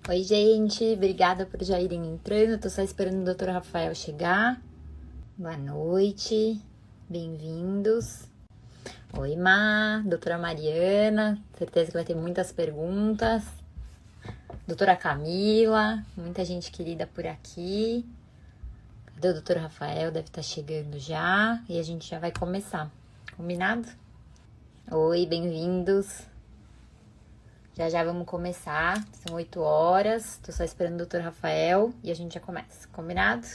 Oi, gente, obrigada por já irem entrando. Tô só esperando o Dr. Rafael chegar. Boa noite, bem-vindos. Oi, Má, doutora Mariana, certeza que vai ter muitas perguntas. Doutora Camila, muita gente querida por aqui. Cadê o Dr. Rafael? Deve estar chegando já e a gente já vai começar. Combinado? Oi, bem-vindos. Já já vamos começar. São 8 horas. Tô só esperando o Dr. Rafael e a gente já começa. Combinado?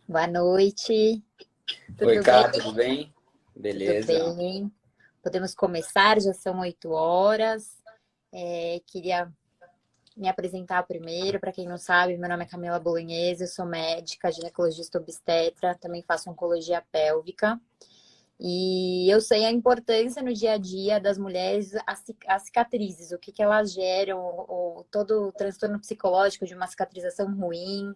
Boa noite. Oi, Tudo bem? Cá, tudo bem? Tudo Beleza. bem. Podemos começar, já são 8 horas. Queria me apresentar primeiro. Para quem não sabe, meu nome é Camila Bolognese, eu sou médica, ginecologista obstetra, também faço oncologia pélvica. E eu sei a importância no dia a dia das mulheres, as cicatrizes, o que que elas geram, todo o transtorno psicológico de uma cicatrização ruim.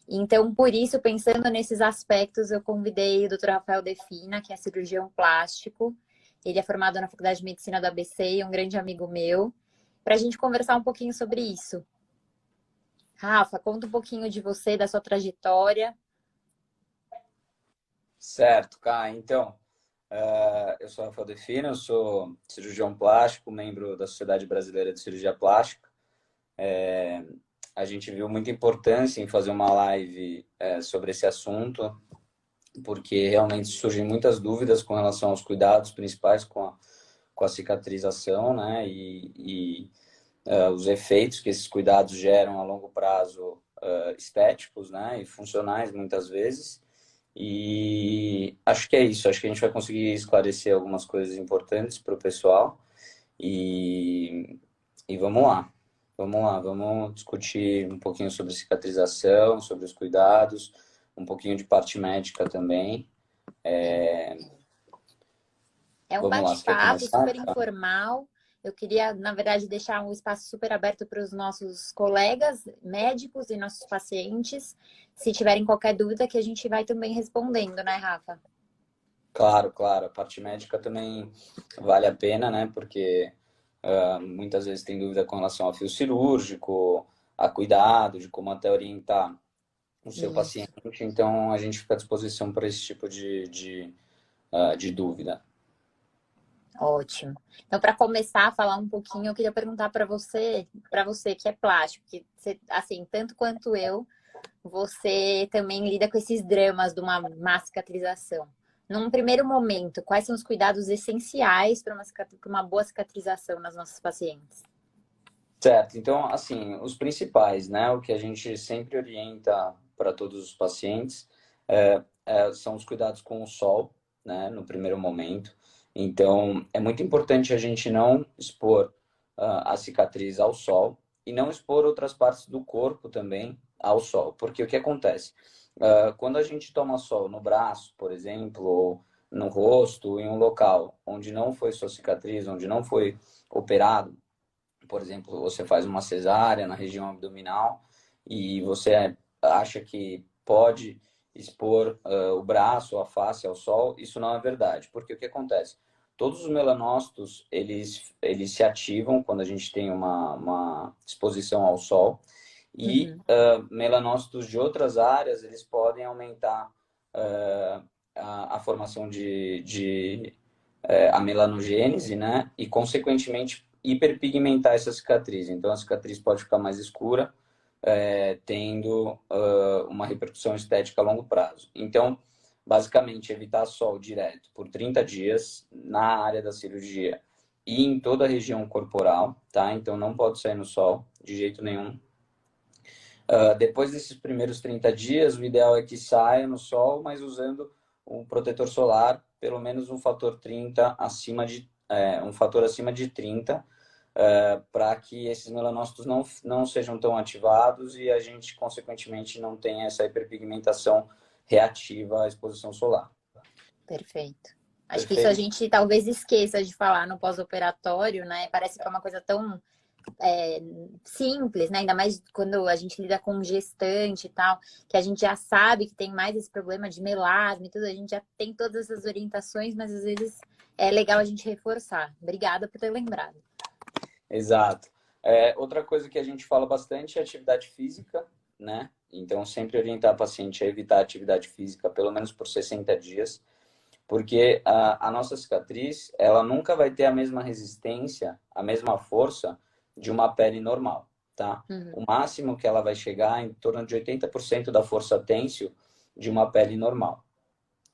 Então, por isso, pensando nesses aspectos, eu convidei o Dr. Rafael Defina, que é cirurgião plástico. Ele é formado na Faculdade de Medicina do ABC e é um grande amigo meu, para a gente conversar um pouquinho sobre isso. Rafa, conta um pouquinho de você, da sua trajetória. Certo, Cá. Então, eu sou Rafael Defina, eu sou cirurgião plástico, membro da Sociedade Brasileira de Cirurgia Plástica. A gente viu muita importância em fazer uma live sobre esse assunto, porque realmente surgem muitas dúvidas com relação aos cuidados principais com a cicatrização, né? Os efeitos que esses cuidados geram a longo prazo, estéticos, né? E funcionais, muitas vezes. E acho que é isso. Acho que a gente vai conseguir esclarecer algumas coisas importantes para o pessoal. E, e vamos lá. Vamos lá. Vamos discutir um pouquinho sobre cicatrização, sobre os cuidados, um pouquinho de parte médica também. É um Vamos lá. Você quer bate-papo começar? super informal. Eu queria, na verdade, deixar um espaço super aberto para os nossos colegas médicos e nossos pacientes. Se tiverem qualquer dúvida, que a gente vai também respondendo, né, Rafa? Claro, claro. A parte médica também vale a pena, né? Porque muitas vezes tem dúvida com relação ao fio cirúrgico, a cuidado, de como até orientar o seu Isso, paciente. Então, a gente fica à disposição para esse tipo de dúvida. ótimo. Então, para começar a falar um pouquinho, eu queria perguntar para você que é plástico, que você, assim, tanto quanto eu, você também lida com esses dramas de uma má cicatrização. Num primeiro momento, quais são os cuidados essenciais para uma boa cicatrização nas nossas pacientes? Certo. Então, assim, os principais, né? O que a gente sempre orienta para todos os pacientes são os cuidados com o sol, né? No primeiro momento. Então, é muito importante a gente não expor a cicatriz ao sol e não expor outras partes do corpo também ao sol. Porque o que acontece? Quando a gente toma sol no braço, por exemplo, ou no rosto, em um local onde não foi sua cicatriz, onde não foi operado, por exemplo, você faz uma cesárea na região abdominal e você acha que pode expor o braço ou a face ao sol, isso não é verdade. Porque o que acontece? Todos os melanócitos, eles se ativam quando a gente tem uma exposição ao sol e Uhum. melanócitos de outras áreas, eles podem aumentar a formação a melanogênese, né? E, consequentemente, hiperpigmentar essa cicatriz. Então, a cicatriz pode ficar mais escura, tendo uma repercussão estética a longo prazo. Então, basicamente, evitar sol direto por 30 dias na área da cirurgia e em toda a região corporal, tá? Então, não pode sair no sol de jeito nenhum. Depois desses primeiros 30 dias, o ideal é que saia no sol, mas usando um protetor solar, pelo menos um fator 30 um fator acima de 30, para que esses melanócitos não sejam tão ativados e a gente, consequentemente, não tenha essa hiperpigmentação reativa à exposição solar. Perfeito. Acho que isso a Perfeito? gente talvez esqueça de falar no pós-operatório, né? Parece que é uma coisa tão simples, né? Ainda mais quando a gente lida com gestante e tal, que a gente já sabe que tem mais esse problema de melasma e tudo, a gente já tem todas essas orientações, mas às vezes é legal a gente reforçar. Obrigada por ter lembrado. Exato. Outra coisa que a gente fala bastante é atividade física, né? Então, sempre orientar a paciente a evitar a atividade física, pelo menos por 60 dias, porque a nossa cicatriz, ela nunca vai ter a mesma resistência, a mesma força de uma pele normal, tá? Uhum. O máximo que ela vai chegar é em torno de 80% da força têncil de uma pele normal.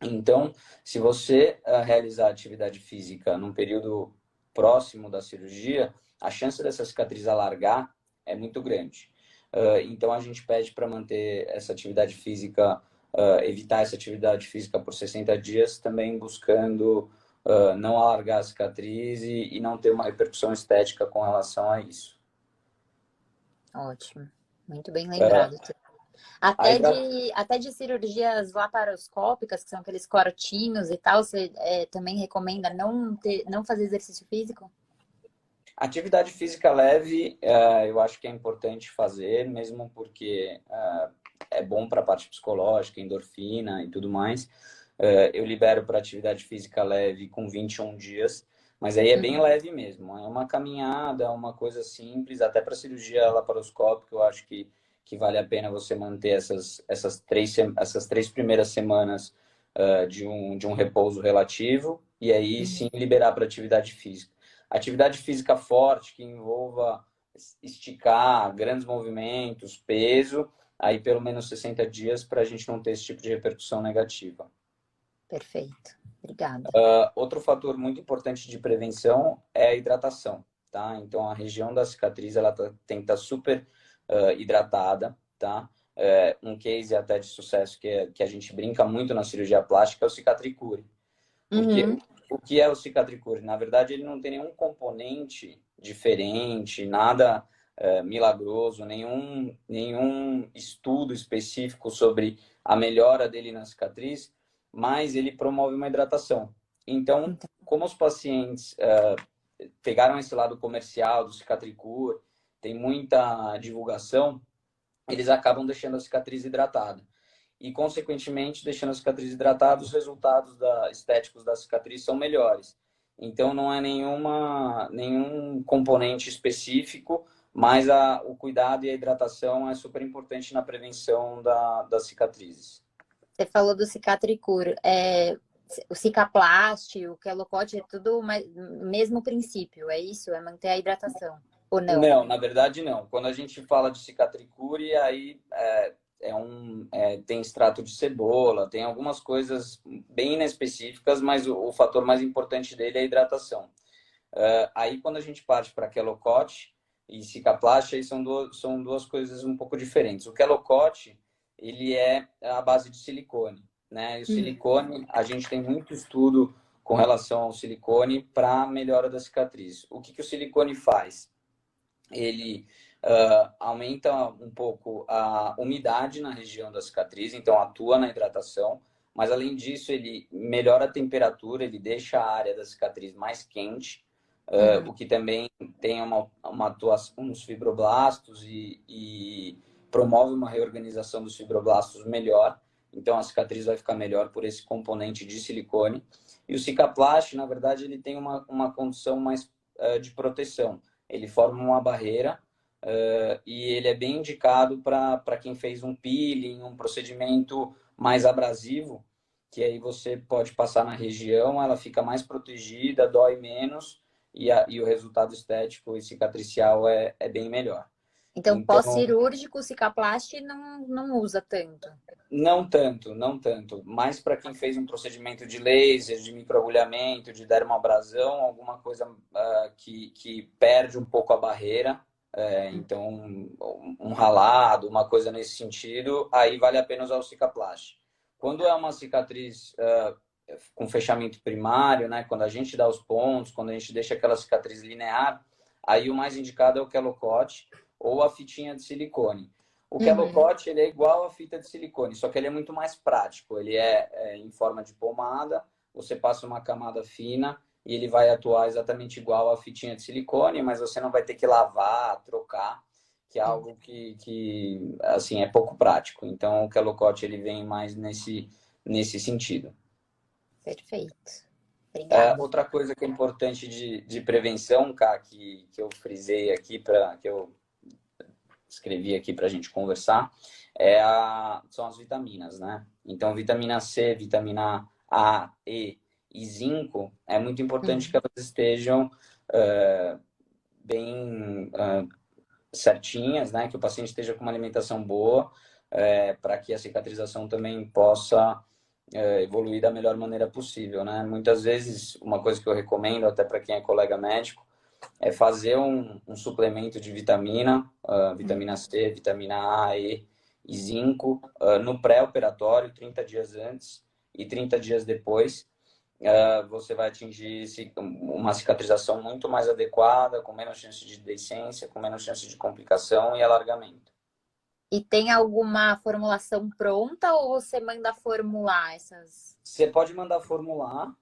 Então, se você realizar atividade física num período próximo da cirurgia, a chance dessa cicatriz alargar é muito grande. Então, a gente pede para manter essa atividade física, evitar essa atividade física por 60 dias, também buscando não alargar a cicatriz e não ter uma repercussão estética com relação a isso. Ótimo. Muito bem Uh, lembrado. a Até de cirurgias laparoscópicas, que são aqueles corotinhos e tal, você também recomenda não fazer exercício físico? Atividade física leve, eu acho que é importante fazer, mesmo porque é bom para a parte psicológica, endorfina e tudo mais. Eu libero para atividade física leve com 21 dias, mas aí é bem leve mesmo. É uma caminhada, uma coisa simples, até para cirurgia laparoscópica, eu acho que vale a pena você manter essas três primeiras semanas de um repouso relativo e aí sim liberar para atividade física. Atividade física forte que envolva esticar, grandes movimentos, peso, aí pelo menos 60 dias para a gente não ter esse tipo de repercussão negativa. Perfeito. Obrigada. Outro fator muito importante de prevenção é a hidratação, tá? Então a região da cicatriz ela tem que estar super hidratada, tá? Um case até de sucesso que a gente brinca muito na cirurgia plástica é o cicatricure. Porque o que é o cicatricure? Na verdade, ele não tem nenhum componente diferente, nada milagroso, nenhum estudo específico sobre a melhora dele na cicatriz, mas ele promove uma hidratação. Então, como os pacientes pegaram esse lado comercial do cicatricure, tem muita divulgação, eles acabam deixando a cicatriz hidratada e, consequentemente, deixando a cicatriz hidratada, os resultados estéticos da cicatriz são melhores. Então, não é nenhum componente específico, mas o cuidado e a hidratação é super importante na prevenção das cicatrizes. Você falou do cicatricure. O cicaplast, o Quelocote, é tudo o mesmo princípio, é isso? É manter a hidratação, ou não? Não, na verdade não. Quando a gente fala de cicatricure, aí tem extrato de cebola, tem algumas coisas bem inespecíficas, mas o fator mais importante dele é a hidratação. Aí quando a gente parte para Quelocote e Cicaplast, aí são duas coisas um pouco diferentes. O Quelocote, ele é a base de silicone, né? E o silicone, a gente tem muito estudo com relação ao silicone para melhora da cicatriz. O que o silicone faz? Ele aumenta um pouco a umidade na região da cicatriz, então atua na hidratação, mas além disso ele melhora a temperatura, ele deixa a área da cicatriz mais quente, o que também tem uma atuação nos fibroblastos e promove uma reorganização dos fibroblastos melhor, então a cicatriz vai ficar melhor por esse componente de silicone. E o Cicaplast, na verdade, ele tem uma condição mais de proteção. Ele forma uma barreira e ele é bem indicado para quem fez um peeling, um procedimento mais abrasivo, que aí você pode passar na região, ela fica mais protegida, dói menos e o resultado estético e cicatricial é bem melhor. Então, pós-cirúrgico, o cicaplast não usa tanto. Não tanto, não tanto. Mais para quem fez um procedimento de laser, de microagulhamento, de dermoabrasão, alguma coisa que perde um pouco a barreira. Então, um ralado, uma coisa nesse sentido, aí vale a pena usar o Cicaplast. Quando é uma cicatriz com fechamento primário, né, quando a gente dá os pontos, quando a gente deixa aquela cicatriz linear, aí o mais indicado é o Quelocote ou a fitinha de silicone. O Quelocote, ele é igual à fita de silicone, só que ele é muito mais prático. Ele é em forma de pomada, você passa uma camada fina e ele vai atuar exatamente igual à fitinha de silicone, mas você não vai ter que lavar, trocar, que é algo que assim, é pouco prático. Então, o Quelocote, ele vem mais nesse sentido. Perfeito. Obrigada. Outra coisa que é importante de prevenção, Ká, que eu frisei aqui, que eu escrevi aqui para a gente conversar, são as vitaminas, né? Então, vitamina C, vitamina A, E zinco, é muito importante que elas estejam bem certinhas, né? Que o paciente esteja com uma alimentação boa, para que a cicatrização também possa evoluir da melhor maneira possível, né? Muitas vezes, uma coisa que eu recomendo, até para quem é colega médico, é fazer um suplemento de vitamina, vitamina C, vitamina A, E zinco, no pré-operatório, 30 dias antes e 30 dias depois. Você vai atingir uma cicatrização muito mais adequada, com menos chance de deiscência, com menos chance de complicação e alargamento. E tem alguma formulação pronta ou você manda formular essas? Você pode mandar formular,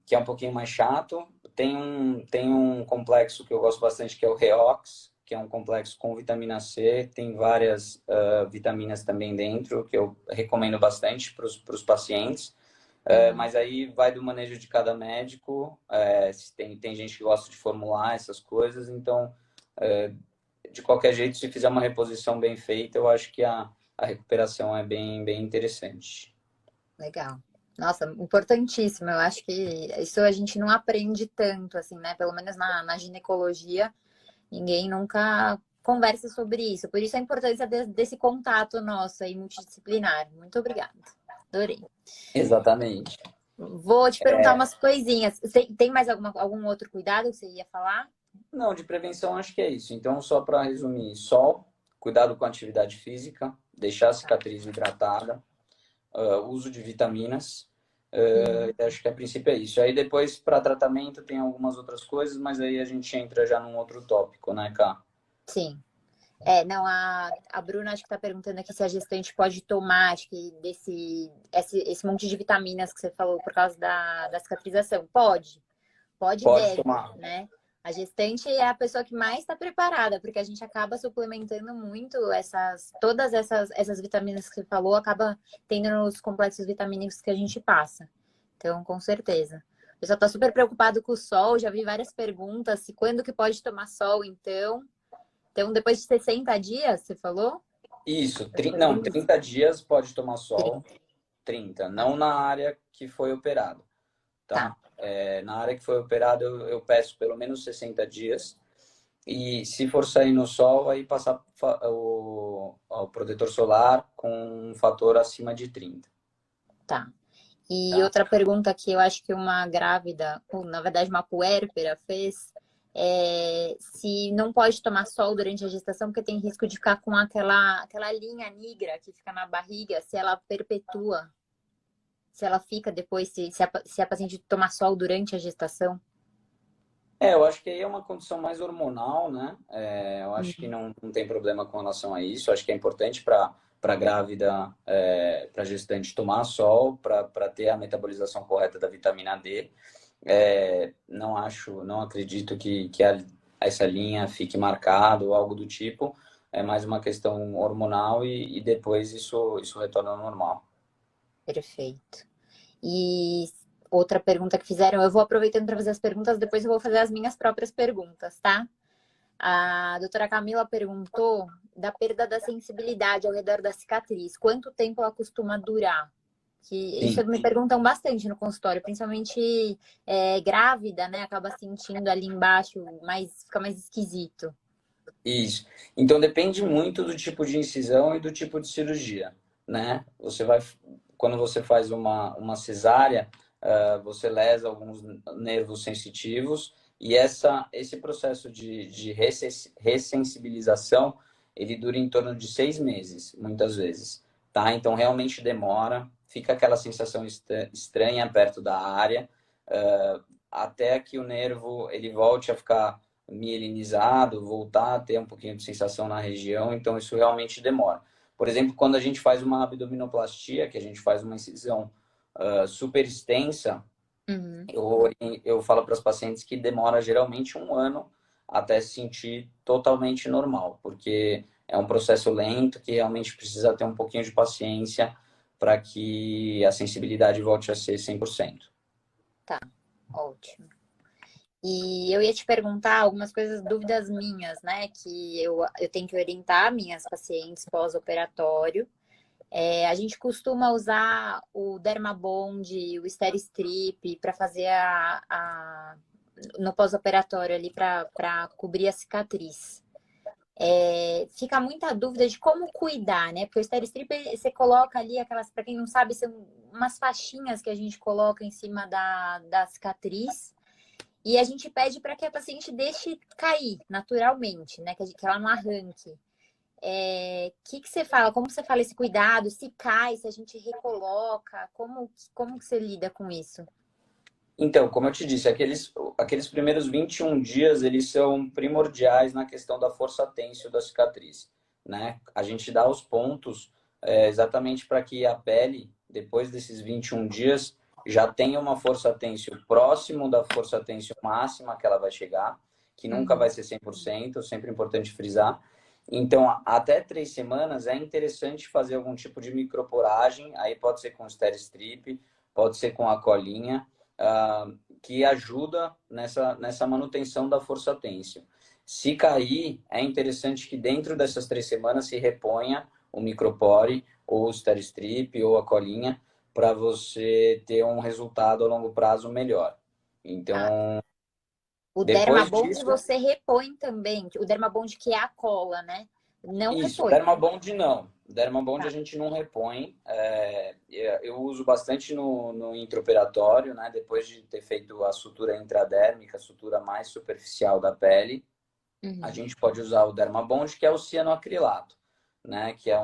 que é um pouquinho mais chato. Tem um complexo que eu gosto bastante, que é o Reox, que é um complexo com vitamina C. Tem várias vitaminas também dentro, que eu recomendo bastante para os pacientes. Mas aí vai do manejo de cada médico. Tem gente que gosta de formular essas coisas. Então, de qualquer jeito, se fizer uma reposição bem feita, eu acho que a recuperação é bem, bem interessante. Legal. Nossa, importantíssimo. Eu acho que isso a gente não aprende tanto, assim, né? Pelo menos na ginecologia, ninguém nunca conversa sobre isso. Por isso a importância desse contato nosso aí, multidisciplinar. Muito obrigada. Adorei. Exatamente. Vou te perguntar umas coisinhas. Tem mais algum outro cuidado que você ia falar? Não, de prevenção acho que é isso. Então, só para resumir, sol, cuidado com a atividade física, deixar a cicatriz hidratada, uso de vitaminas, acho que a princípio é isso. Aí depois, para tratamento, tem algumas outras coisas, mas aí a gente entra já num outro tópico, né, Ká? Sim. Não, a Bruna acho que está perguntando aqui se a gestante pode tomar, acho que esse monte de vitaminas que você falou por causa da cicatrização. Pode e Pode deve, tomar. né? A gestante é a pessoa que mais está preparada, porque a gente acaba suplementando muito todas essas vitaminas que você falou, acaba tendo nos complexos vitamínicos que a gente passa. Então, com certeza. O pessoal está super preocupado com o sol, já vi várias perguntas, se quando que pode tomar sol, então. Então, depois de 60 dias, você falou? Isso, não, 30 dias pode tomar sol, 30, não na área que foi operado, tá? Tá. Na área que foi operado, eu peço pelo menos 60 dias. E se for sair no sol, aí passar o protetor solar com um fator acima de 30. Tá. E Tá? outra pergunta que eu acho que uma grávida, ou na verdade uma puérpera fez, se não pode tomar sol durante a gestação, porque tem risco de ficar com aquela linha negra que fica na barriga, se ela perpetua, se ela fica depois, se a paciente tomar sol durante a gestação. Eu acho que aí é uma condição mais hormonal, né? Eu acho que não tem problema com relação a isso. Acho que é importante para grávida, para gestante tomar sol, para ter a metabolização correta da vitamina D. Não acredito que essa linha fique marcada ou algo do tipo. É mais uma questão hormonal e depois isso retorna ao normal. Perfeito. E outra pergunta que fizeram, eu vou aproveitando para fazer as perguntas, depois eu vou fazer as minhas próprias perguntas, tá? A doutora Camila perguntou da perda da sensibilidade ao redor da cicatriz. Quanto tempo ela costuma durar? Que isso Sim. me perguntam bastante no consultório, principalmente grávida, né? Acaba sentindo ali embaixo, fica mais esquisito. Isso. Então depende muito do tipo de incisão e do tipo de cirurgia, né? Quando você faz uma cesárea, você lesa alguns nervos sensitivos e esse processo de ressensibilização, ele dura em torno de 6 meses, muitas vezes, tá? Então realmente demora, fica aquela sensação estranha perto da área, até que o nervo ele volte a ficar mielinizado, voltar a ter um pouquinho de sensação na região, então isso realmente demora. Por exemplo, quando a gente faz uma abdominoplastia, que a gente faz uma incisão super extensa, eu falo para os pacientes que demora geralmente 1 ano até se sentir totalmente normal, porque é um processo lento que realmente precisa ter um pouquinho de paciência para que a sensibilidade volte a ser 100%. Ótimo. E eu ia te perguntar algumas coisas, dúvidas minhas, né? Que eu tenho que orientar minhas pacientes pós-operatório. A gente costuma usar o Dermabond, o Steri-Strip para fazer no pós-operatório ali para cobrir a cicatriz. Fica muita dúvida de como cuidar, né? Porque o Steri-Strip você coloca ali aquelas, para quem não sabe, são umas faixinhas que a gente coloca em cima da cicatriz. E a gente pede para que a paciente deixe cair naturalmente, né? Que ela não arranque. Que você fala? Como você fala esse cuidado? Se cai, se a gente recoloca, como que você lida com isso? Então, como eu te disse, aqueles primeiros 21 dias, eles são primordiais na questão da força têncil da cicatriz, né? A gente dá os pontos exatamente para que a pele, depois desses 21 dias, já tenha uma força têncil próximo da força têncil máxima que ela vai chegar, que nunca vai ser 100%, sempre importante frisar. Então, até 3 semanas é interessante fazer algum tipo de microporagem, aí pode ser com Steri-Strip, pode ser com a colinha, que ajuda nessa manutenção da força têncil. Se cair, é interessante que dentro dessas 3 semanas se reponha o micropore, ou o Steri-Strip, ou a colinha, para você ter um resultado a longo prazo melhor. Então, o depois Dermabond disso... você repõe também, o Dermabond que é a cola, né? Não Isso, repõe. Dermabond não. Dermabond Tá. a gente não repõe. Eu uso bastante no intraoperatório, né? Depois de ter feito a sutura intradérmica, a sutura mais superficial da pele, a gente pode usar o Dermabond, que é o cianoacrilato, né? Que é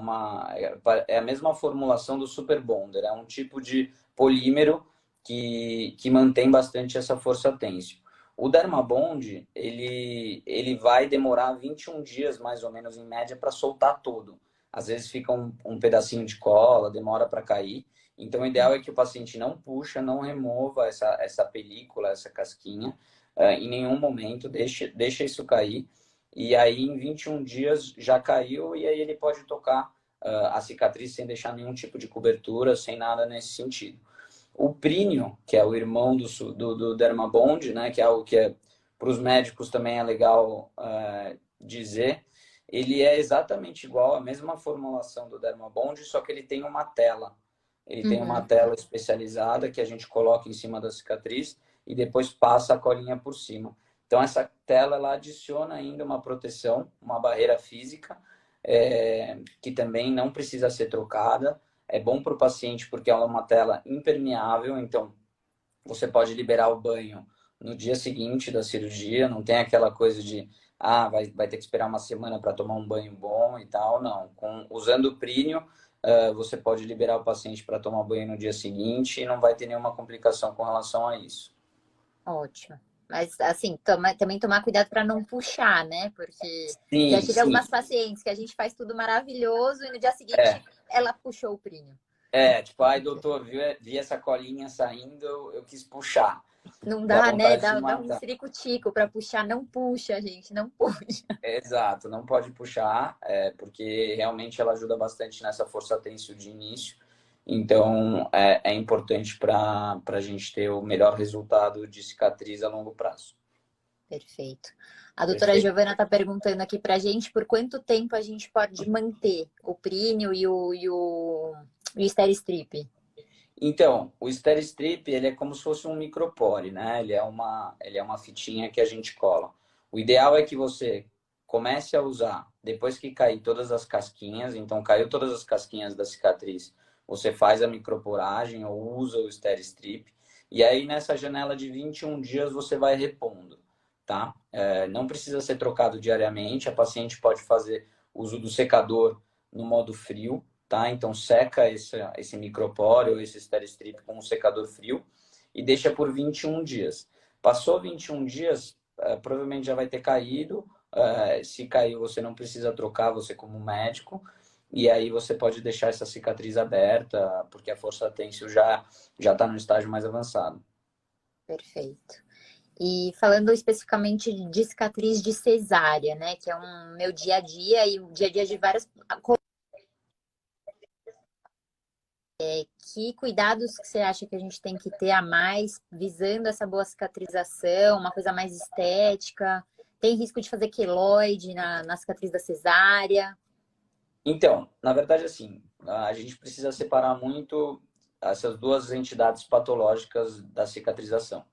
a mesma formulação do Super Bonder. É um tipo de polímero que mantém bastante essa força têncil. O Dermabond, ele vai demorar 21 dias, mais ou menos, em média, para soltar todo. Às vezes fica um pedacinho de cola, demora para cair. Então, o ideal é que o paciente não puxa, não remova essa película, essa casquinha, em nenhum momento, deixa isso cair. E aí, em 21 dias, já caiu e aí ele pode tocar a cicatriz sem deixar nenhum tipo de cobertura, sem nada nesse sentido. O prínio, que é o irmão do Dermabond, né, que é algo que para os médicos também é legal dizer, ele é exatamente igual, a mesma formulação do Dermabond, só que ele tem uma tela. Ele tem uma tela especializada que a gente coloca em cima da cicatriz e depois passa a colinha por cima. Então, essa tela ela adiciona ainda uma proteção, uma barreira física, que também não precisa ser trocada. É bom para o paciente porque ela é uma tela impermeável, então você pode liberar o banho no dia seguinte da cirurgia, não tem aquela coisa de vai ter que esperar uma semana para tomar um banho bom e tal, não. Usando o Prínio, você pode liberar o paciente para tomar banho no dia seguinte e não vai ter nenhuma complicação com relação a isso. Ótimo. Mas, assim, também tomar cuidado para não puxar, né? Porque já Sim, tive sim. algumas pacientes que a gente faz tudo maravilhoso e no dia seguinte ela puxou o prínio. Tipo, ai, doutor, vi essa colinha saindo, eu quis puxar. Não Dá dá, né? vontade de Dá um matar. ciricutico para puxar. Não puxa, gente, não puxa. Exato, não pode puxar, porque realmente ela ajuda bastante nessa força têncil de início. Então, é importante para a gente ter o melhor resultado de cicatriz a longo prazo. Perfeito. A doutora Perfeito. Giovana está perguntando aqui para a gente por quanto tempo a gente pode manter o prínio e o Steri-Strip. Então, o Steri-Strip, ele é como se fosse um micropore, né? Ele é uma fitinha que a gente cola. O ideal é que você comece a usar depois que cair todas as casquinhas. Então, caiu todas as casquinhas da cicatriz, você faz a microporagem ou usa o Steri-Strip. E aí, nessa janela de 21 dias, você vai repondo, tá? Não precisa ser trocado diariamente. A paciente pode fazer uso do secador no modo frio, tá? Então seca esse micropore ou esse Steri-Strip com um secador frio e deixa por 21 dias. Passou 21 dias, provavelmente já vai ter caído. Se caiu, você não precisa trocar, você como médico. E aí você pode deixar essa cicatriz aberta, porque a força têncil já está no estágio mais avançado. Perfeito. E falando especificamente de cicatriz de cesárea, né? Que é meu dia a dia e o dia a dia de várias Que cuidados que você acha que a gente tem que ter a mais, visando essa boa cicatrização, uma coisa mais estética? Tem risco de fazer queloide na cicatriz da cesárea? Então, na verdade, assim, a gente precisa separar muito essas duas entidades patológicas da cicatrização,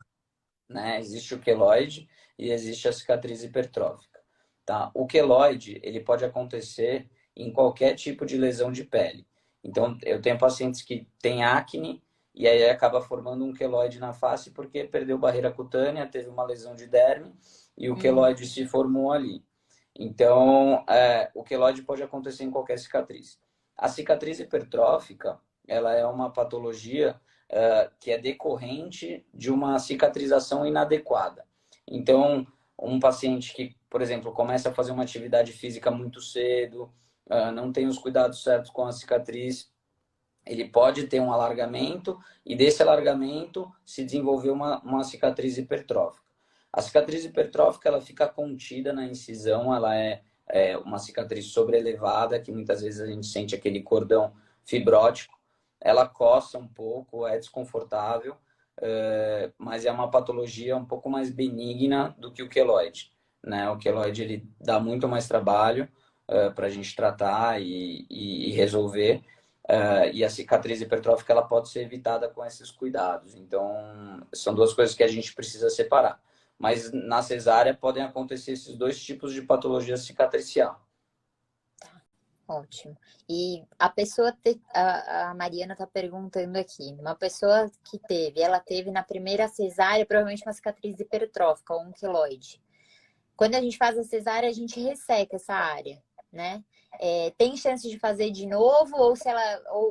né? Existe o queloide e existe a cicatriz hipertrófica, tá? O queloide, ele pode acontecer em qualquer tipo de lesão de pele. Então, eu tenho pacientes que têm acne e aí acaba formando um queloide na face porque perdeu barreira cutânea, teve uma lesão de derme e o queloide se formou ali. Então, o queloide pode acontecer em qualquer cicatriz. A cicatriz hipertrófica, ela é uma patologia que é decorrente de uma cicatrização inadequada. Então, um paciente que, por exemplo, começa a fazer uma atividade física muito cedo, não tem os cuidados certos com a cicatriz, ele pode ter um alargamento e desse alargamento se desenvolver uma cicatriz hipertrófica. A cicatriz hipertrófica ela fica contida na incisão, ela é uma cicatriz sobrelevada, que muitas vezes a gente sente aquele cordão fibrótico, ela coça um pouco, é desconfortável, mas é uma patologia um pouco mais benigna do que o queloide, né? O queloide ele dá muito mais trabalho para a gente tratar e resolver. E a cicatriz hipertrófica ela pode ser evitada com esses cuidados. Então, são duas coisas que a gente precisa separar. Mas na cesárea podem acontecer esses dois tipos de patologia cicatricial. Ótimo. E a pessoa, a Mariana está perguntando aqui, uma pessoa que ela teve na primeira cesárea provavelmente uma cicatriz hipertrófica ou um queloide. Quando a gente faz a cesárea, a gente resseca essa área, né? Tem chance de fazer de novo ou se ela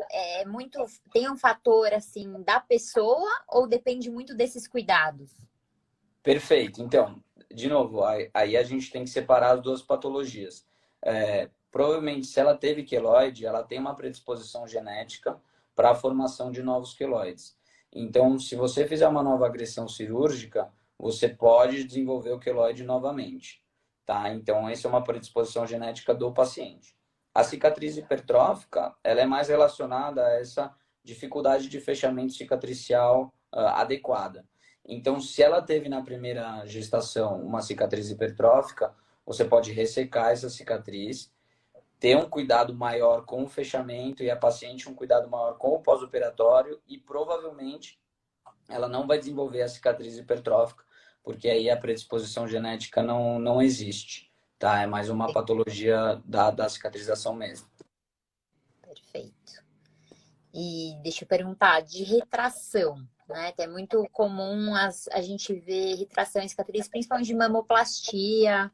é muito tem um fator assim da pessoa ou depende muito desses cuidados? Perfeito. Então, de novo, aí a gente tem que separar as duas patologias. Provavelmente, se ela teve queloide, ela tem uma predisposição genética para a formação de novos queloides. Então, se você fizer uma nova agressão cirúrgica, você pode desenvolver o queloide novamente, tá? Então, essa é uma predisposição genética do paciente. A cicatriz hipertrófica, ela é mais relacionada a essa dificuldade de fechamento cicatricial adequada. Então, se ela teve na primeira gestação uma cicatriz hipertrófica, você pode ressecar essa cicatriz, ter um cuidado maior com o fechamento e a paciente um cuidado maior com o pós-operatório e provavelmente ela não vai desenvolver a cicatriz hipertrófica, porque aí a predisposição genética não existe, tá? É mais uma patologia da cicatrização mesmo. Perfeito. E deixa eu perguntar, de retração, né? É muito comum a gente ver retração em cicatriz, principalmente de mamoplastia,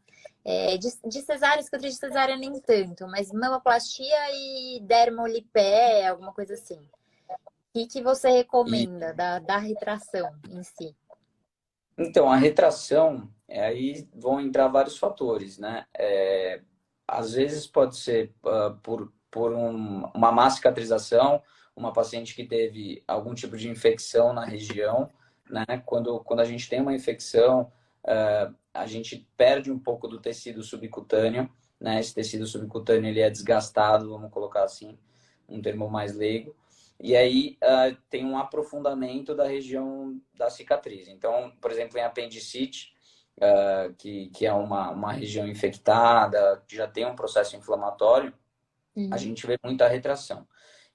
de cesárea, cicatriz de cesárea nem tanto, mas mamoplastia e dermolipé, alguma coisa assim. O que você E recomenda da retração em si? então, a retração, aí vão entrar vários fatores, né? Às vezes pode ser por uma má cicatrização, uma paciente que teve algum tipo de infecção na região, né? Quando a gente tem uma infecção, a gente perde um pouco do tecido subcutâneo, né? Esse tecido subcutâneo ele é desgastado, vamos colocar assim, um termo mais leigo. E aí tem um aprofundamento da região da cicatriz. Então, por exemplo, em apendicite, que é uma região infectada, que já tem um processo inflamatório, a gente vê muita retração.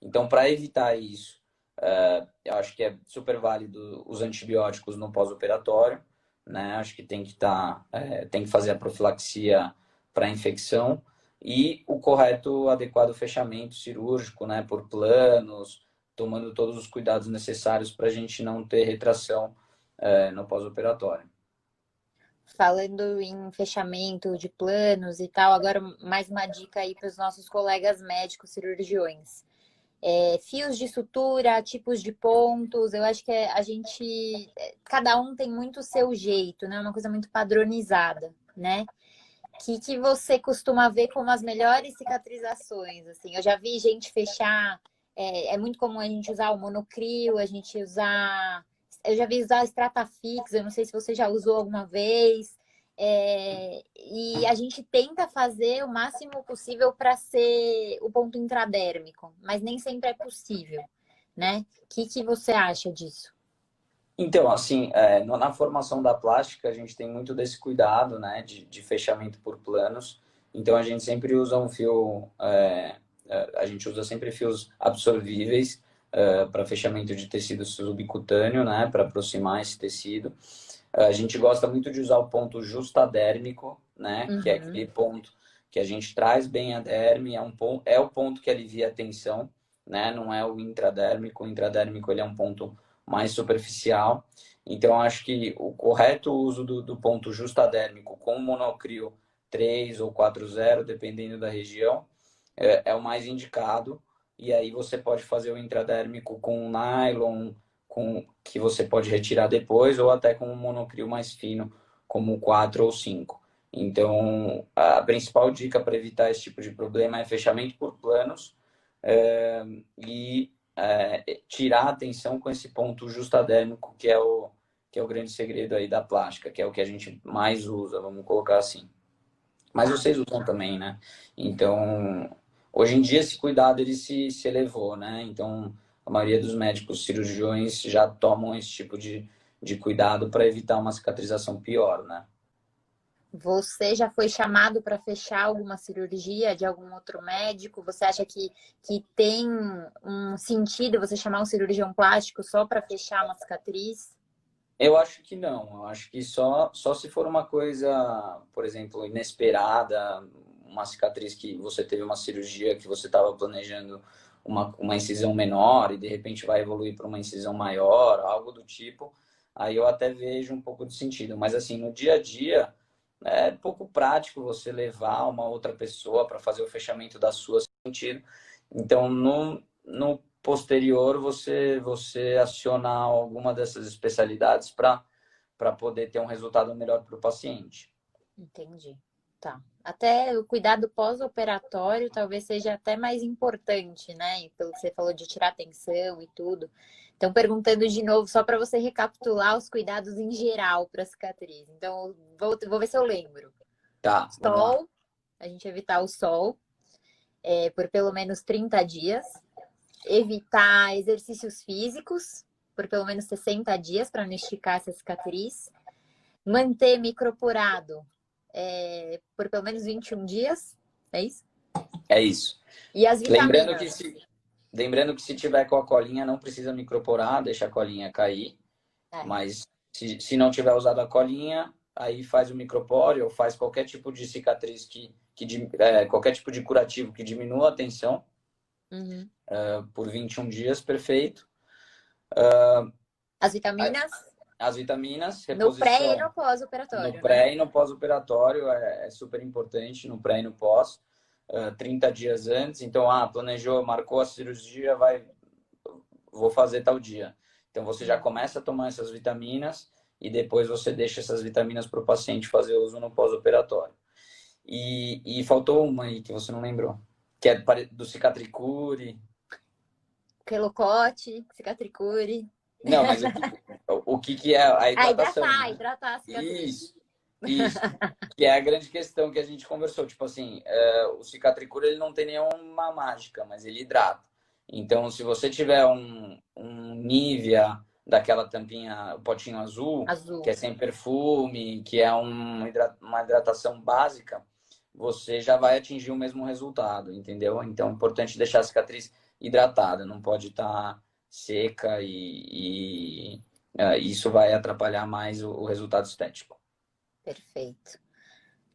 Então, para evitar isso, eu acho que é super válido os antibióticos no pós-operatório, né? Acho que tem que fazer a profilaxia para infecção e o correto, adequado fechamento cirúrgico, né? Por planos, tomando todos os cuidados necessários para a gente não ter retração no pós-operatório. Falando em fechamento de planos e tal, agora mais uma dica aí para os nossos colegas médicos cirurgiões. Fios de sutura, tipos de pontos, eu acho que cada um tem muito o seu jeito, né? Uma coisa muito padronizada, né? Que você costuma ver como as melhores cicatrizações, assim? Eu já vi gente fechar, é muito comum a gente usar o monocrio, eu já vi usar Stratafix, eu não sei se você já usou alguma vez, e a gente tenta fazer o máximo possível para ser o ponto intradérmico, mas nem sempre é possível. né? O que você acha disso? Então, assim, na formação da plástica, a gente tem muito desse cuidado, né, de fechamento por planos. Então, a gente sempre usa um fio, a gente usa sempre fios absorvíveis para fechamento de tecido subcutâneo, né, para aproximar esse tecido. A gente gosta muito de usar o ponto justadérmico, né, que é Uhum. aquele ponto que a gente traz bem a derme, é o ponto que alivia a tensão, né, não é o intradérmico. O intradérmico ele é um ponto mais superficial. Então, acho que o correto uso do ponto justadérmico com monocrio 3 ou 4.0, dependendo da região, é o mais indicado. E aí você pode fazer o intradérmico com nylon, que você pode retirar depois, ou até com um monocrio mais fino, como 4 ou 5. Então, a principal dica para evitar esse tipo de problema é fechamento por planos e tirar a atenção com esse ponto justadérmico, que é o grande segredo aí da plástica, que é o que a gente mais usa, vamos colocar assim. Mas Tá. vocês usam também, né? Então, hoje em dia esse cuidado ele se elevou, né? Então, a maioria dos médicos cirurgiões já tomam esse tipo de cuidado para evitar uma cicatrização pior, né? Você já foi chamado para fechar alguma cirurgia de algum outro médico? Você acha que tem um sentido você chamar um cirurgião plástico só para fechar uma cicatriz? Eu acho que não. Eu acho que só se for uma coisa, por exemplo, inesperada, uma cicatriz que você teve uma cirurgia que você estava planejando uma incisão menor e de repente vai evoluir para uma incisão maior, algo do tipo, aí eu até vejo um pouco de sentido. Mas assim, no dia a dia, é pouco prático você levar uma outra pessoa para fazer o fechamento da sua sentido. Então, no posterior você acionar alguma dessas especialidades para poder ter um resultado melhor para o paciente. Entendi. Tá. Até o cuidado pós-operatório talvez seja até mais importante, né? Pelo que você falou de tirar atenção e tudo. Então, perguntando de novo, só para você recapitular os cuidados em geral para a cicatriz. Então, vou ver se eu lembro. Tá, vamos lá. Sol, a gente evitar o sol por pelo menos 30 dias. Evitar exercícios físicos por pelo menos 60 dias para não esticar essa cicatriz. Manter micropurado por pelo menos 21 dias. É isso? É isso. E as Lembrando que vitaminas? se, lembrando que se tiver com a colinha, não precisa microporar, deixa a colinha cair. É. Mas se não tiver usado a colinha, aí faz o micropore ou faz qualquer tipo de cicatriz qualquer tipo de curativo que diminua a tensão Uhum. por 21 dias, perfeito. As vitaminas As vitaminas, no pré e reposição no no pós-operatório, né? pré e no pós-operatório é super importante, no pré e no pós, 30 dias antes. Então, planejou, marcou a cirurgia, vou fazer tal dia. Então, você já começa a tomar essas vitaminas e depois você deixa essas vitaminas para o paciente fazer uso no pós-operatório. E faltou uma aí que você não lembrou, que é do Cicatricure. Quelocote, cicatricure. Não, mas o que é a hidratação, né? Hidratar a cicatriz. Isso, isso. Que é a grande questão que a gente conversou. Tipo assim, o Cicatricure ele não tem nenhuma mágica, mas ele hidrata. Então, se você tiver um Nivea daquela tampinha, potinho azul, Azul. que é sem perfume, que é uma hidratação básica, você já vai atingir o mesmo resultado, entendeu? Então, é importante deixar a cicatriz hidratada, não pode estar seca isso vai atrapalhar mais o resultado estético. Perfeito.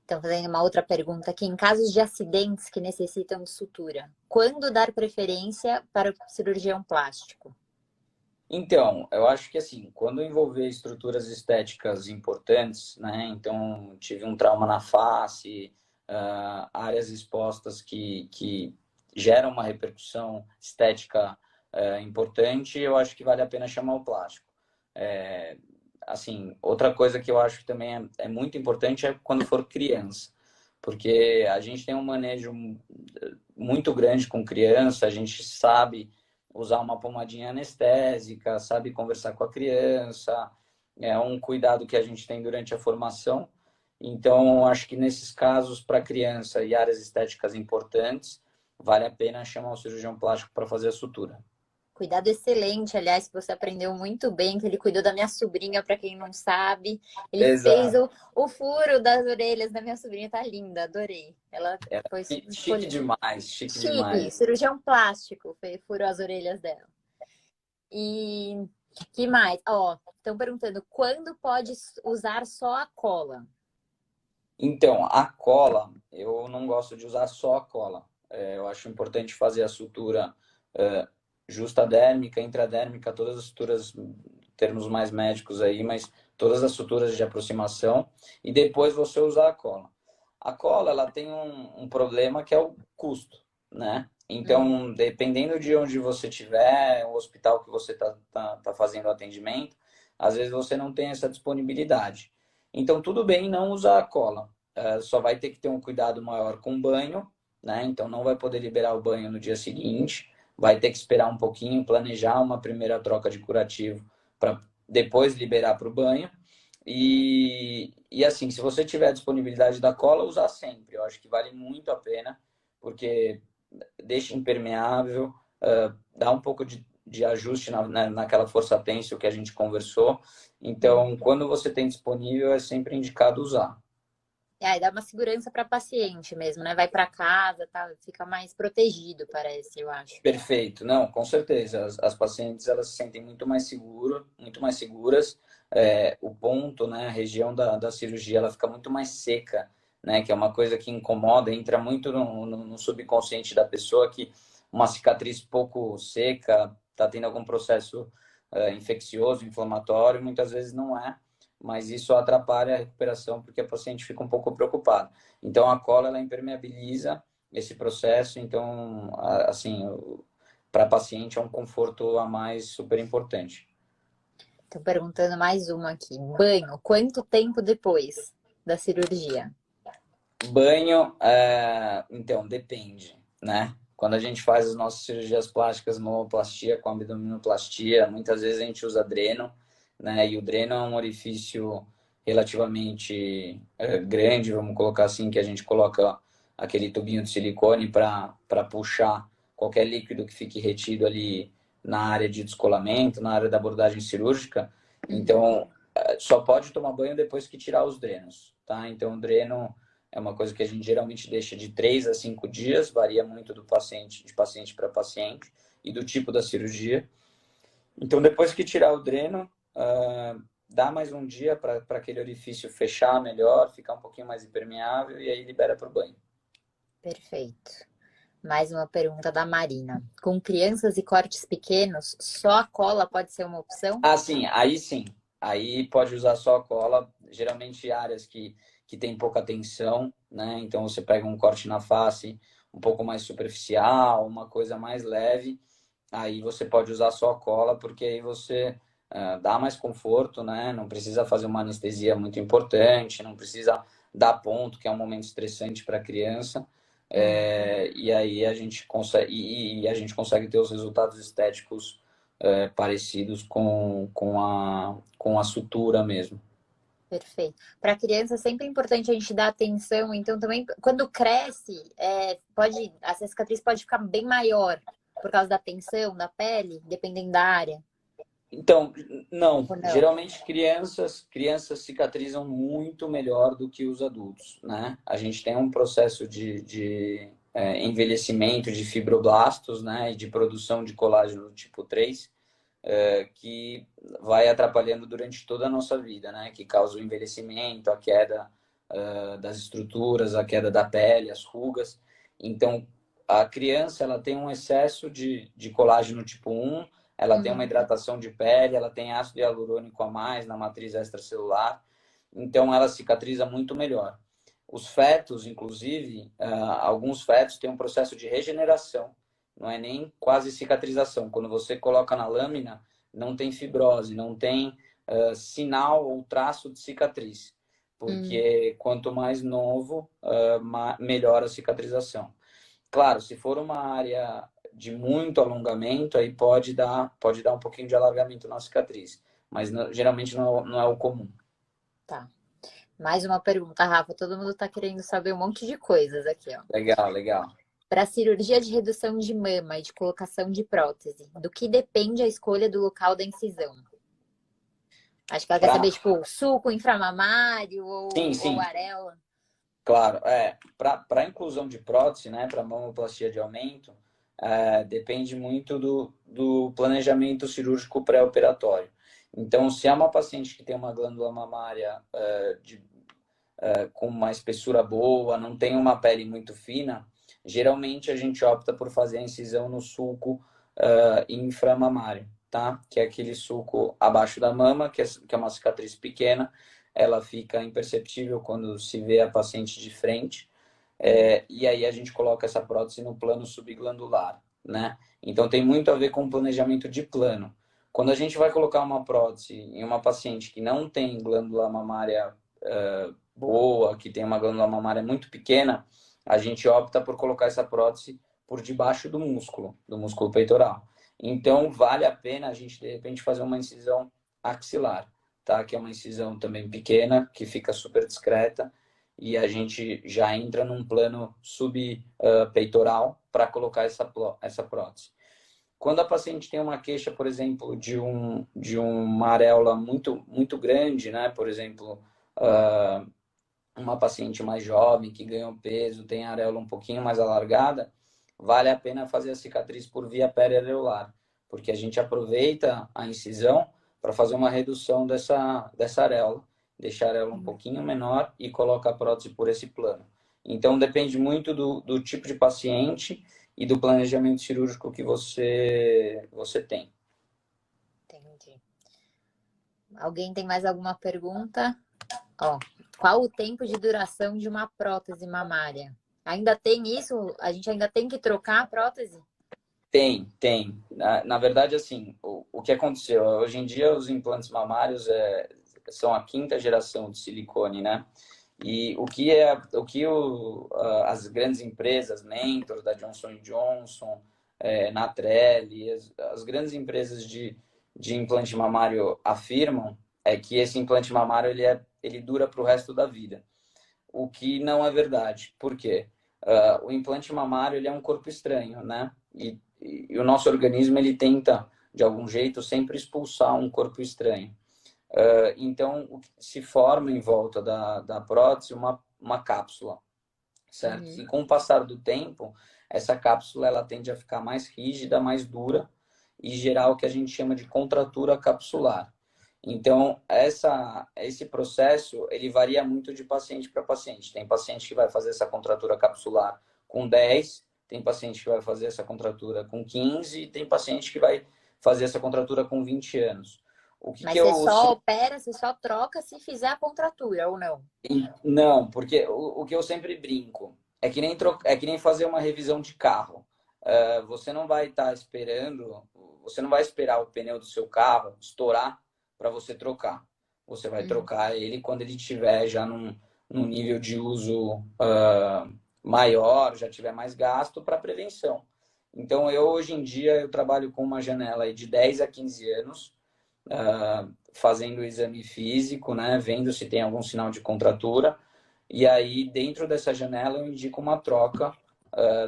Então, fazendo uma outra pergunta aqui. Em casos de acidentes que necessitam de sutura, quando dar preferência para o cirurgião plástico? Então, eu acho que assim, quando envolver estruturas estéticas importantes, né? Então, tive um trauma na face, áreas expostas que geram uma repercussão estética importante, eu acho que vale a pena chamar o plástico. Assim, outra coisa que eu acho que também é muito importante é quando for criança, porque a gente tem um manejo muito grande com criança, a gente sabe usar uma pomadinha anestésica, sabe conversar com a criança, é um cuidado que a gente tem durante a formação. Então, acho que nesses casos, para criança e áreas estéticas importantes, vale a pena chamar o cirurgião plástico para fazer a sutura. Cuidado excelente, aliás, que você aprendeu muito bem, que ele cuidou da minha sobrinha, para quem não sabe. Ele fez Exato. o furo das orelhas da minha sobrinha, tá linda, adorei. Ela foi Chique escolhida. demais, chique Chique, demais. cirurgião plástico, furou as orelhas dela. E que mais? Ó, estão perguntando quando pode usar só a cola? Então, a cola, eu não gosto de usar só a cola. Eu acho importante fazer a sutura justadérmica, intradérmica, todas as suturas, termos mais médicos aí, mas todas as suturas de aproximação, e depois você usar a cola. A cola, ela tem um problema que é o custo, né? Hum, Então, dependendo de onde você estiver, o hospital que você tá fazendo o atendimento, às vezes você não tem essa disponibilidade. Então, tudo bem não usar a cola. Só vai ter que ter um cuidado maior com o banho, né? Então, não vai poder liberar o banho no dia seguinte. Vai ter que esperar um pouquinho, planejar uma primeira troca de curativo para depois liberar para o banho. E assim, se você tiver a disponibilidade da cola, usar sempre. Eu acho que vale muito a pena, porque deixa impermeável, dá um pouco de ajuste naquela força têncil que a gente conversou. sim. Então, quando você tem disponível, é sempre indicado usar. E aí dá uma segurança para paciente mesmo, né? Vai para casa, tá? Fica mais protegido, parece, eu acho. Perfeito, não, com certeza. As pacientes elas se sentem muito mais seguras. O ponto, né, a região da cirurgia, ela fica muito mais seca, né, que é uma coisa que incomoda, entra muito no subconsciente da pessoa que uma cicatriz pouco seca está tendo algum processo infeccioso, inflamatório, muitas vezes não é, mas isso atrapalha a recuperação porque a paciente fica um pouco preocupada. Então a cola ela impermeabiliza esse processo. Então, assim, para paciente é um conforto a mais super importante. Tô perguntando mais uma aqui. Banho, quanto tempo depois da cirurgia? Banho, então, depende, né? Quando a gente faz as nossas cirurgias plásticas, mamoplastia com abdominoplastia, muitas vezes a gente usa dreno, né? E o dreno é um orifício relativamente grande, vamos colocar assim, que a gente coloca aquele tubinho de silicone para puxar qualquer líquido que fique retido ali na área de descolamento, na área da abordagem cirúrgica. Uhum. Então, só pode tomar banho depois que tirar os drenos, tá? Então, o dreno é uma coisa que a gente geralmente deixa de 3 a 5 dias, varia muito do paciente, de paciente para paciente e do tipo da cirurgia. Então, depois que tirar o dreno, dá mais um dia para aquele orifício fechar melhor, ficar um pouquinho mais impermeável e aí libera para o banho. Perfeito. Mais uma pergunta da Marina. Com crianças e cortes pequenos, só a cola pode ser uma opção? Ah, sim, aí sim. Aí pode usar só a cola, geralmente áreas que tem pouca tensão, né? Então você pega um corte na face um pouco mais superficial, uma coisa mais leve, aí você pode usar só a cola, porque aí você dá mais conforto, né? Não precisa fazer uma anestesia muito importante, não precisa dar ponto, que é um momento estressante para a criança. Hum, E aí a gente consegue ter os resultados estéticos parecidos com a sutura mesmo. perfeito. Para criança é sempre importante a gente dar atenção, então também quando cresce, pode, a cicatriz pode ficar bem maior por causa da tensão da pele, dependendo da área, Então, não. ou não? Geralmente crianças cicatrizam muito melhor do que os adultos, né? A gente tem um processo de envelhecimento de fibroblastos, né? E de produção de colágeno tipo 3 que vai atrapalhando durante toda a nossa vida, né? Que causa o envelhecimento, a queda das estruturas, a queda da pele, as rugas. Então, a criança ela tem um excesso de colágeno tipo 1, ela tem uma Uhum. hidratação de pele, ela tem ácido hialurônico a mais na matriz extracelular, então ela cicatriza muito melhor. Os fetos, inclusive, alguns fetos têm um processo de regeneração, não é nem quase cicatrização. Quando você coloca na lâmina, não tem fibrose, não tem sinal ou traço de cicatriz, Hum, porque quanto mais novo, melhor a cicatrização. Claro, se for uma área de muito alongamento, aí pode dar um pouquinho de alargamento na cicatriz, mas geralmente não é o comum. tá. Mais uma pergunta, Rafa. Todo mundo está querendo saber um monte de coisas aqui, ó. Legal, legal. Para cirurgia de redução de mama e de colocação de prótese, do que depende a escolha do local da incisão? Acho que ela quer saber, Pra... tipo, sulco inframamário Sim, ou sim, areola. claro. Para inclusão de prótese, né, para mamoplastia de aumento, depende muito do planejamento cirúrgico pré-operatório. Então, se é uma paciente que tem uma glândula mamária com uma espessura boa, não tem uma pele muito fina, geralmente a gente opta por fazer a incisão no sulco inframamário, tá? Que é aquele sulco abaixo da mama, que é uma cicatriz pequena, ela fica imperceptível quando se vê a paciente de frente, e aí a gente coloca essa prótese no plano subglandular, né? Então tem muito a ver com o planejamento de plano. Quando a gente vai colocar uma prótese em uma paciente que não tem glândula mamária boa, que tem uma glândula mamária muito pequena, a gente opta por colocar essa prótese por debaixo do músculo peitoral. Então, vale a pena a gente, de repente, fazer uma incisão axilar, tá? Que é uma incisão também pequena, que fica super discreta, e a gente já entra num plano subpeitoral para colocar essa prótese. Quando a paciente tem uma queixa, por exemplo, de uma areola muito grande, né? Por exemplo, uma paciente mais jovem que ganhou peso, tem a areola um pouquinho mais alargada, vale a pena fazer a cicatriz por via periareolar, porque a gente aproveita a incisão para fazer uma redução dessa areola, deixar a areola um pouquinho menor e coloca a prótese por esse plano. Então, depende muito do tipo de paciente e do planejamento cirúrgico que você tem. Entendi. Alguém tem mais alguma pergunta? Ó, qual o tempo de duração de uma prótese mamária? Ainda tem isso? A gente ainda tem que trocar a prótese? Tem. Na verdade, assim, o que aconteceu? Hoje em dia, os implantes mamários são a quinta geração de silicone, né? E as grandes empresas, Mentor, da Johnson Johnson, Natrelle, as grandes empresas de implante mamário afirmam é que esse implante mamário ele dura para o resto da vida. O que não é verdade. Por quê? O implante mamário ele é um corpo estranho, né? E o nosso organismo ele tenta, de algum jeito, sempre expulsar um corpo estranho. Então, se forma em volta da prótese uma cápsula, certo? Uhum. E com o passar do tempo, essa cápsula ela tende a ficar mais rígida, mais dura e gerar o que a gente chama de contratura capsular. Então, esse processo, ele varia muito de paciente para paciente. Tem paciente que vai fazer essa contratura capsular com 10, tem paciente que vai fazer essa contratura com 15, e tem paciente que vai fazer essa contratura com 20 anos. O que Mas que você eu só opera, você só troca se fizer a contratura ou não? Não, porque o que eu sempre brinco é que nem fazer uma revisão de carro. Você não vai estar esperando, você não vai esperar o pneu do seu carro estourar para você trocar. Você vai Uhum. trocar ele quando ele estiver já num nível de uso maior, já tiver mais gasto para prevenção. Então, hoje em dia eu trabalho com uma janela aí de 10 a 15 anos, fazendo o exame físico, né, vendo se tem algum sinal de contratura. E aí, dentro dessa janela, eu indico uma troca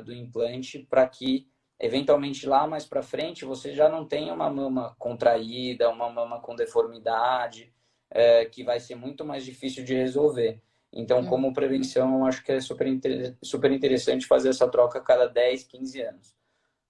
do implante para que, eventualmente, lá mais para frente, você já não tenha uma mama contraída, uma mama com deformidade, que vai ser muito mais difícil de resolver. Então, Uhum. como prevenção, eu acho que é super interessante fazer essa troca a cada 10, 15 anos.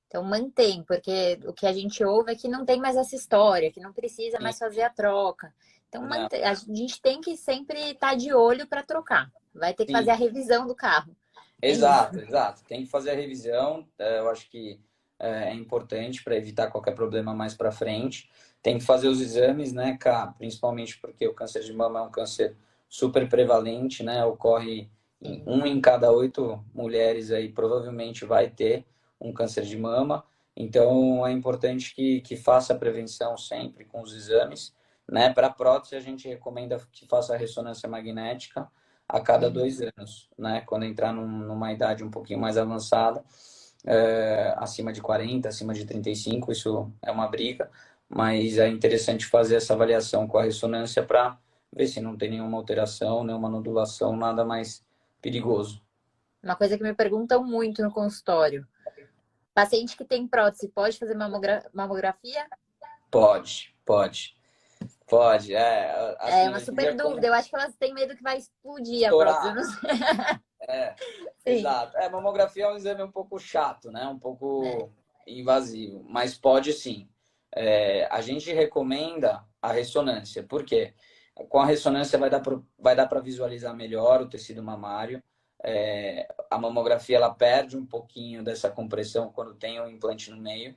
Então mantém, porque o que a gente ouve é que não tem mais essa história, que não precisa Sim, mais fazer a troca. Então não, a gente tem que sempre estar de olho para trocar. Vai ter que fazer sim. a revisão do carro. É isso. Exato. Tem que fazer a revisão. Eu acho que é importante para evitar qualquer problema mais para frente. Tem que fazer os exames, né, cara? Principalmente porque o câncer de mama é um câncer super prevalente, né? Ocorre em Sim. 1 em cada 8 mulheres aí provavelmente vai ter um câncer de mama. Então é importante que faça a prevenção sempre com os exames, né? Para prótese a gente recomenda que faça a ressonância magnética a cada Uhum. 2 anos, né? Quando entrar numa idade um pouquinho mais avançada, acima de 40, acima de 35, isso é uma briga, mas é interessante fazer essa avaliação com a ressonância para ver se não tem nenhuma alteração, nenhuma nodulação, nada mais perigoso. Uma coisa que me perguntam muito no consultório. Paciente que tem prótese pode fazer mamografia? Pode, pode, pode. É, É assim, uma a gente já super dúvida. Eu acho que elas têm medo que vai explodir a prótese. Eu estourar. não sei. É, Sim. exato. É, mamografia é um exame um pouco chato, né? Um É. pouco invasivo, mas pode sim. É, a gente recomenda a ressonância, por quê? Com a ressonância vai dar para visualizar melhor o tecido mamário. É, a mamografia ela perde um pouquinho dessa compressão quando tem o implante no meio,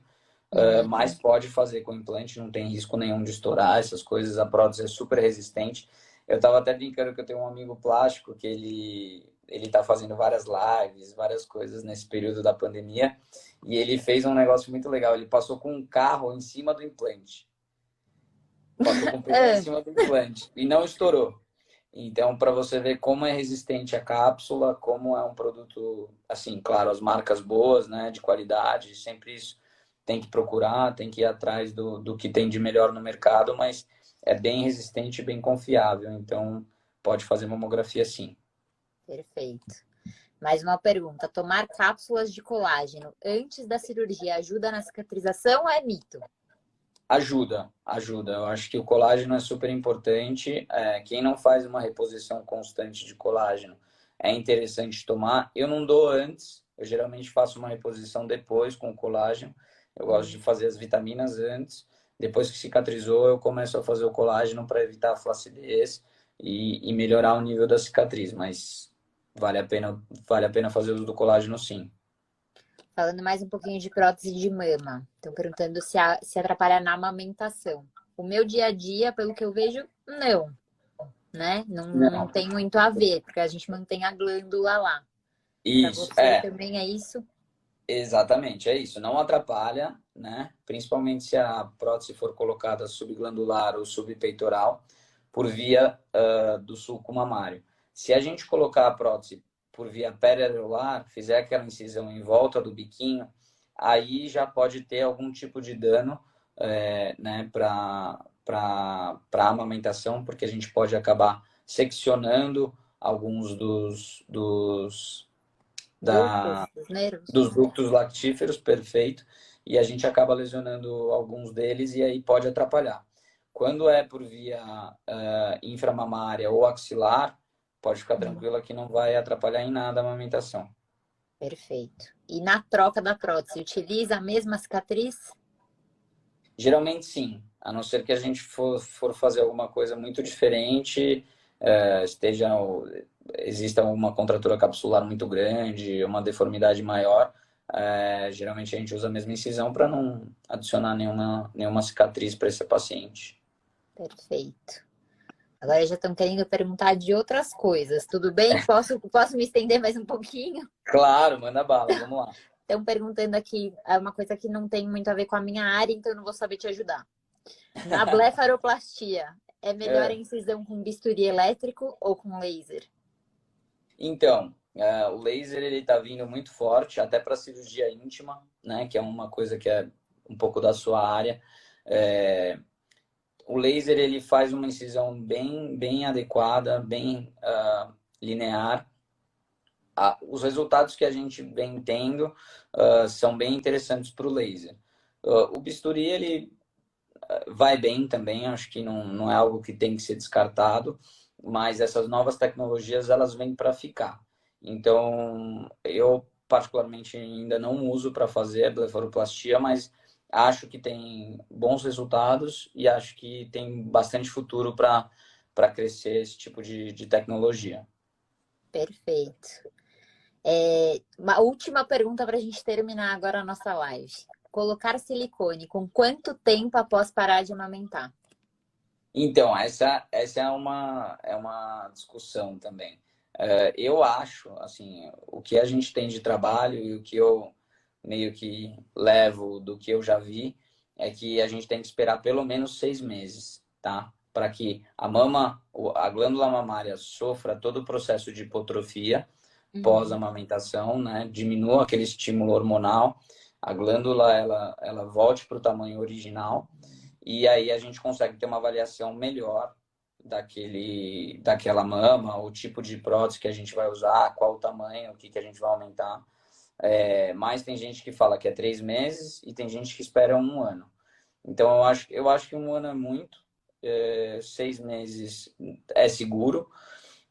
Uhum. mas pode fazer com o implante, não tem risco nenhum de estourar essas coisas. A prótese é super resistente. Eu estava até brincando que eu tenho um amigo plástico que ele tá fazendo várias lives, várias coisas nesse período da pandemia, e ele fez um negócio muito legal. Ele passou com um carro em cima do implante. Passou com o pneu em É, cima do implante e não estourou. Então, para você ver como é resistente a cápsula, como é um produto, assim, claro, as marcas boas, né, de qualidade, sempre isso tem que procurar, tem que ir atrás do que tem de melhor no mercado, mas é bem resistente e bem confiável. Então, pode fazer mamografia sim. perfeito. Mais uma pergunta. Tomar cápsulas de colágeno antes da cirurgia ajuda na cicatrização ou é mito? Ajuda, ajuda. Eu acho que o colágeno é super importante. É, quem não faz uma reposição constante de colágeno é interessante tomar. Eu não dou antes, eu geralmente faço uma reposição depois com o colágeno. Eu gosto de fazer as vitaminas antes. Depois que cicatrizou, eu começo a fazer o colágeno para evitar a flacidez e melhorar o nível da cicatriz. Mas vale a pena fazer uso do colágeno sim. Falando mais um pouquinho de prótese de mama. Estão perguntando se atrapalha na amamentação. O meu dia a dia, pelo que eu vejo, não, né? Não Não. tem muito a ver, porque a gente mantém a glândula lá. Para Isso, você também é isso? exatamente, é isso. Não atrapalha, né? Principalmente se a prótese for colocada subglandular ou subpeitoral por via do sulco mamário. Se a gente colocar a prótese por via periareolar, fizer aquela incisão em volta do biquinho, aí já pode ter algum tipo de dano, né, para a amamentação, porque a gente pode acabar seccionando alguns Ductos, da, os nervos? dos ductos lactíferos, perfeito, e a gente acaba lesionando alguns deles e aí pode atrapalhar. Quando é por via inframamária ou axilar, pode ficar tranquila que não vai atrapalhar em nada a amamentação. Perfeito. E na troca da prótese, utiliza a mesma cicatriz? Geralmente sim, a não ser que a gente for fazer alguma coisa muito diferente, esteja exista uma contratura capsular muito grande, uma deformidade maior, geralmente a gente usa a mesma incisão para não adicionar nenhuma cicatriz para esse paciente. Perfeito. Agora já estão querendo perguntar de outras coisas. Tudo bem? Posso me estender mais um pouquinho? Claro, manda bala, vamos lá. Estão perguntando aqui, é uma coisa que não tem muito a ver com a minha área, então eu não vou saber te ajudar. Na blefaroplastia, é melhor a É. incisão com bisturi elétrico ou com laser? Então, o laser ele está vindo muito forte, até para cirurgia íntima, né, que é uma coisa que é um pouco da sua área. É, o laser ele faz uma incisão bem adequada, bem linear. Os resultados que a gente vem tendo são bem interessantes para o laser. O bisturi ele vai bem também, acho que não é algo que tem que ser descartado, mas essas novas tecnologias elas vêm para ficar. Então, eu particularmente ainda não uso para fazer a blefaroplastia, mas acho que tem bons resultados e acho que tem bastante futuro para crescer esse tipo de tecnologia. Perfeito. Uma última pergunta para a gente terminar agora a nossa live. Colocar silicone com quanto tempo após parar de amamentar? Então, essa é uma discussão também. Eu acho, assim, o que a gente tem de trabalho e o que eu meio que levo do que eu já vi é que a gente tem que esperar pelo menos 6 meses, tá? Para que a glândula mamária sofra todo o processo de hipotrofia Uhum. pós-amamentação, né? Diminua aquele estímulo hormonal, a glândula ela volte para o tamanho original e aí a gente consegue ter uma avaliação melhor daquela mama, o tipo de prótese que a gente vai usar, qual o tamanho, o que a gente vai aumentar. Mas tem gente que fala que é 3 meses e tem gente que espera 1 ano. Então, eu acho que 1 ano é muito, 6 meses é seguro,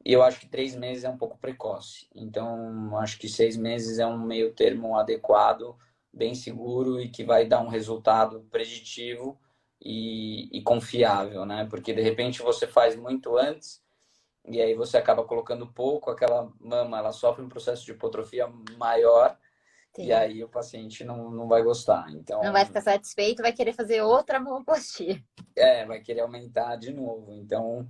e eu acho que 3 meses é um pouco precoce. Então, acho que 6 meses é um meio termo adequado, bem seguro e que vai dar um resultado preditivo e confiável, né? Porque, de repente, você faz muito antes e aí você acaba colocando pouco, aquela mama, ela sofre um processo de hipotrofia maior e Sim. aí o paciente não vai gostar. Não vai Então, ficar satisfeito, vai querer fazer outra mamoplastia. vai querer aumentar de novo. Então,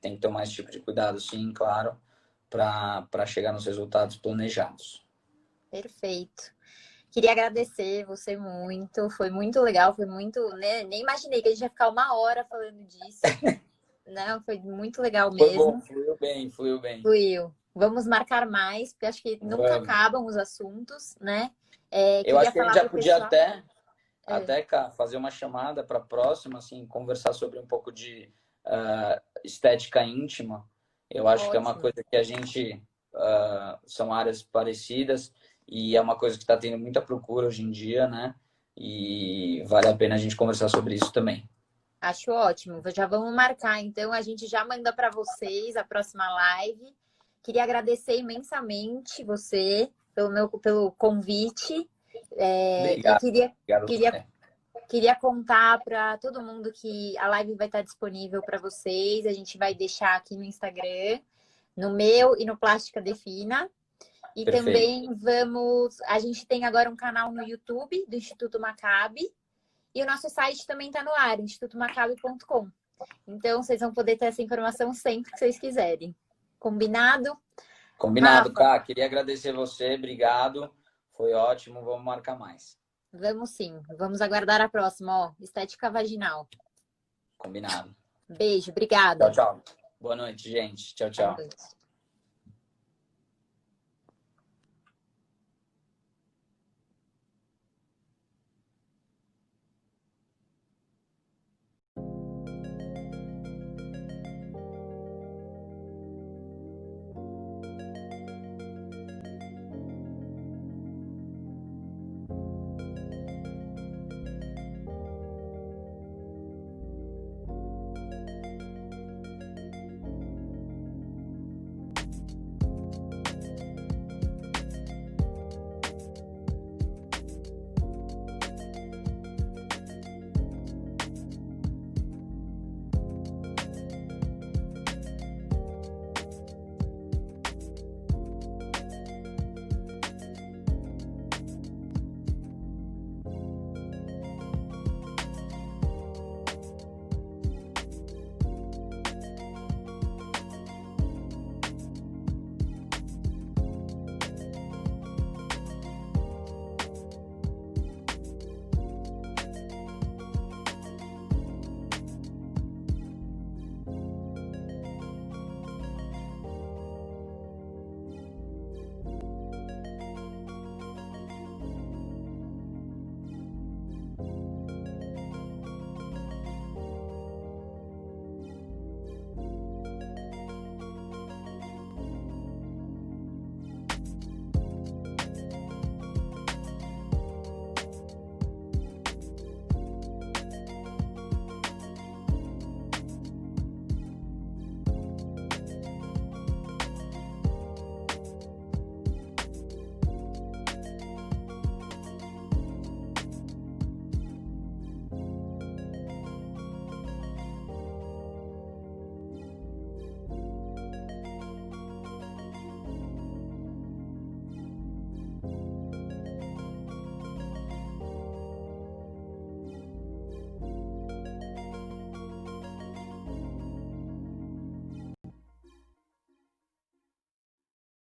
tem que tomar esse tipo de cuidado, sim, claro, para chegar nos resultados planejados. Perfeito. Queria agradecer você muito, foi muito legal, foi muito, né? Nem imaginei que a gente ia ficar 1 hora falando disso. Não, foi muito legal Foi bom, mesmo. fluiu bem, fluiu bem. Fluiu. Vamos marcar mais, porque acho que nunca Vamos. acabam os assuntos, né? Eu Queria acho que a gente falar já para o podia pessoal. até, cá, fazer uma chamada para a próxima, assim, conversar sobre um pouco de estética íntima. Eu acho que é uma Ótimo. coisa que a gente são áreas parecidas e é uma coisa que está tendo muita procura hoje em dia, né? E vale a pena a gente conversar sobre isso também. Acho ótimo. Já vamos marcar, então. A gente já manda para vocês a próxima live. Queria agradecer imensamente você pelo convite. E Obrigado, obrigado queria, você. queria contar para todo mundo que a live vai estar disponível para vocês. A gente vai deixar aqui no Instagram, no meu e no Plástica Defina. E Perfeito. também a gente tem agora um canal no YouTube do Instituto Maccabi. E o nosso site também está no ar, institutomaccabi.com. Então, vocês vão poder ter essa informação sempre que vocês quiserem. Combinado? Combinado, Rafa, Cá. Queria agradecer você, obrigado. Foi ótimo, vamos marcar mais. vamos sim. Vamos aguardar a próxima, ó. Estética vaginal. Combinado. Beijo, Tchau, obrigada. tchau. Boa noite, gente. Tchau, Boa tchau. noite.